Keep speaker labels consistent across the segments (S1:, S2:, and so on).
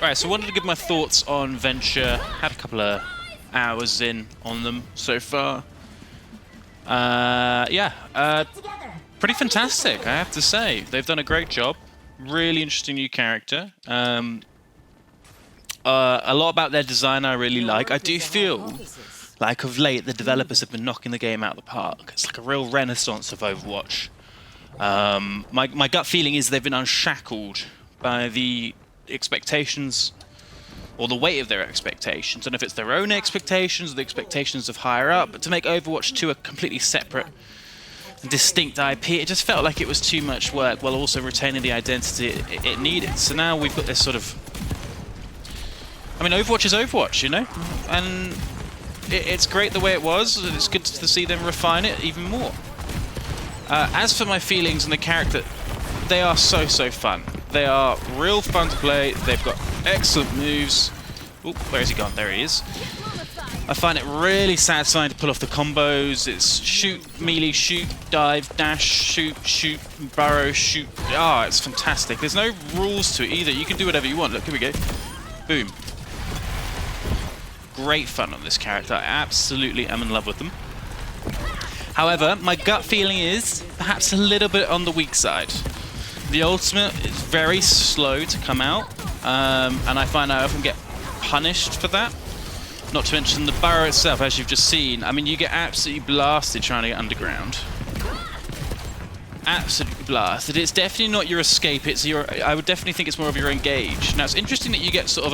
S1: Right, so I wanted to give my thoughts on Venture. Had a couple of hours in on them so far. Pretty fantastic, I have to say. They've done a great job. Really interesting new character. A lot about their design I really like. I do feel like of late the developers have been knocking the game out of the park. It's like a real renaissance of Overwatch. My gut feeling is they've been unshackled by the expectations or the weight of their expectations. I don't know if it's their own expectations or the expectations of higher up, but to make Overwatch 2 a completely separate and distinct IP, it just felt like it was too much work while also retaining the identity it needed. So now we've got this sort of... I mean, Overwatch is Overwatch, you know? And it's great the way it was, and it's good to see them refine it even more. As for my feelings on the character, they are so fun. They are real fun to play. They've got excellent moves. Oop, where has he gone? There he is. I find it really satisfying to pull off the combos. It's shoot, melee, shoot, dive, dash, shoot, burrow, shoot. Ah, it's fantastic. There's no rules to it either. You can do whatever you want. Look, here we go. Boom. Great fun on this character. I absolutely am in love with them. However, my gut feeling is perhaps a little bit on the weak side. The ultimate is very slow to come out, and I find I often get punished for that. Not to mention the burrow itself, as you've just seen. I mean, you get absolutely blasted trying to get underground. Absolutely blasted. It's definitely not your escape. It's your. I would definitely think it's more of your engage. Now, it's interesting that you get sort of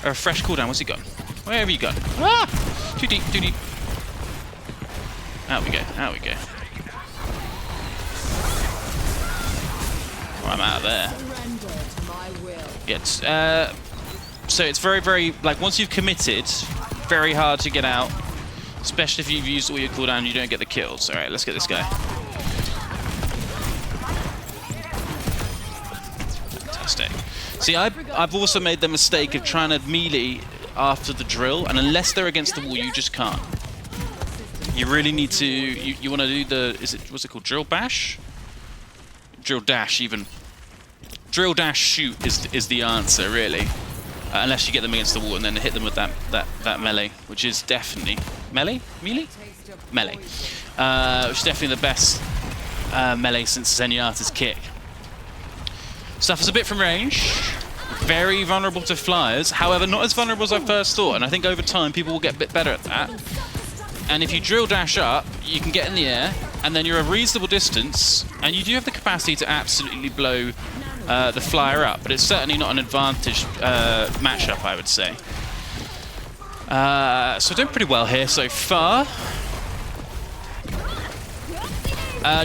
S1: a fresh cooldown. Where's he gone? Where have you gone? Ah! Too deep, too deep. Out we go, out we go. Oh, I'm out of there. So it's very, like, once you've committed, very hard to get out. Especially if you've used all your cooldown and you don't get the kills. Alright, let's get this guy. Fantastic. See, I've also made the mistake of trying to melee after the drill, and unless they're against the wall, you just can't. You really need to. You want to do the. What's it called? Drill bash? Drill dash, even. Drill dash shoot is the answer, really. Unless you get them against the wall and then hit them with that melee, which is definitely melee. Which is definitely the best melee since Zenyatta's kick. Suffers a bit from range. Very vulnerable to flyers. However, not as vulnerable as I first thought, and I think over time people will get a bit better at that. And if you drill dash up, you can get in the air, and then you're a reasonable distance, and you do have the capacity to absolutely blow the flyer up, but it's certainly not an advantage matchup, I would say. So doing pretty well here so far.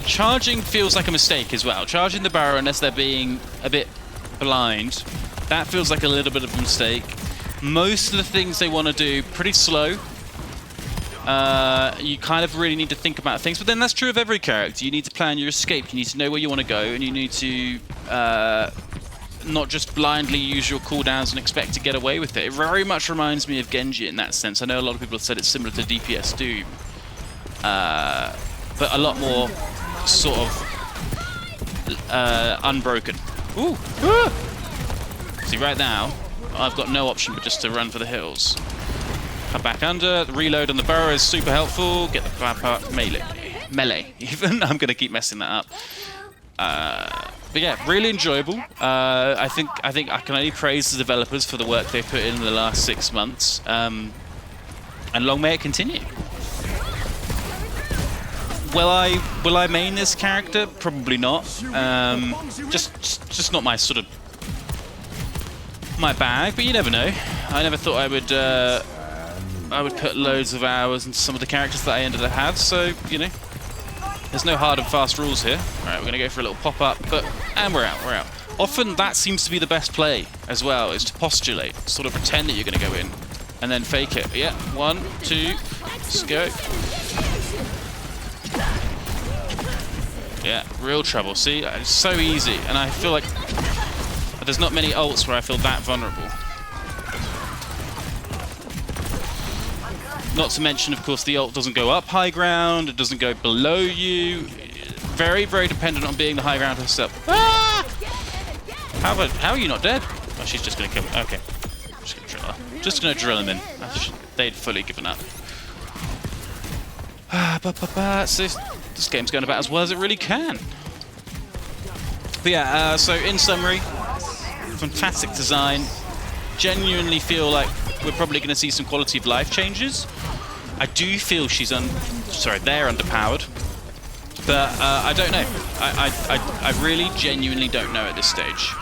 S1: Charging feels like a mistake as well. Charging the barrow unless they're being a bit blind, that feels like a little bit of a mistake. Most of the things they want to do, pretty slow. You kind of really need to think about things, but then that's true of every character. You need to plan your escape, you need to know where you want to go, and you need to not just blindly use your cooldowns and expect to get away with it. It very much reminds me of Genji in that sense. I know a lot of people have said it's similar to DPS Doom, but a lot more sort of unbroken. Ooh! Ah! See, right now, I've got no option but just to run for the hills. Come back under, the reload on the burrow is super helpful. Get the bad part, melee even. I'm going to keep messing that up. But yeah, really enjoyable. I think I can only praise the developers for the work they've put in the last 6 months. And long may it continue. Will I main this character? Probably not. Just not my sort of my bag, but you never know. I never thought I would put loads of hours into some of the characters that I ended up have, so, you know, there's no hard and fast rules here. Alright, we're going to go for a little pop-up, and we're out. Often that seems to be the best play as well, is to postulate, sort of pretend that you're going to go in, and then fake it. Yeah, 1, 2, let's go. Yeah, real trouble. See, it's so easy, and I feel like there's not many ults where I feel that vulnerable. Not to mention, of course, the ult doesn't go up high ground, it doesn't go below you. Very, very dependent on being the high ground herself. Ah! How are you not dead? Oh, she's just gonna kill me. Okay. Just gonna drill her. Just gonna drill him in. They'd fully given up. So this game's going about as well as it really can. But yeah, so in summary, fantastic design. Genuinely feel like we're probably going to see some quality of life changes. I do feel they're underpowered, but I don't know. I really genuinely don't know at this stage.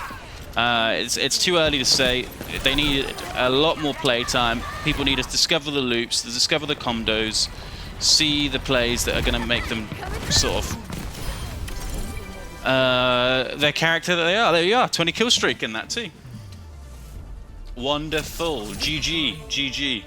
S1: It's too early to say. They need a lot more play time. People need to discover the loops, to discover the combos, see the plays that are going to make them sort of their character that they are. There you are, 20 kill streak in that too. Wonderful. GG. GG.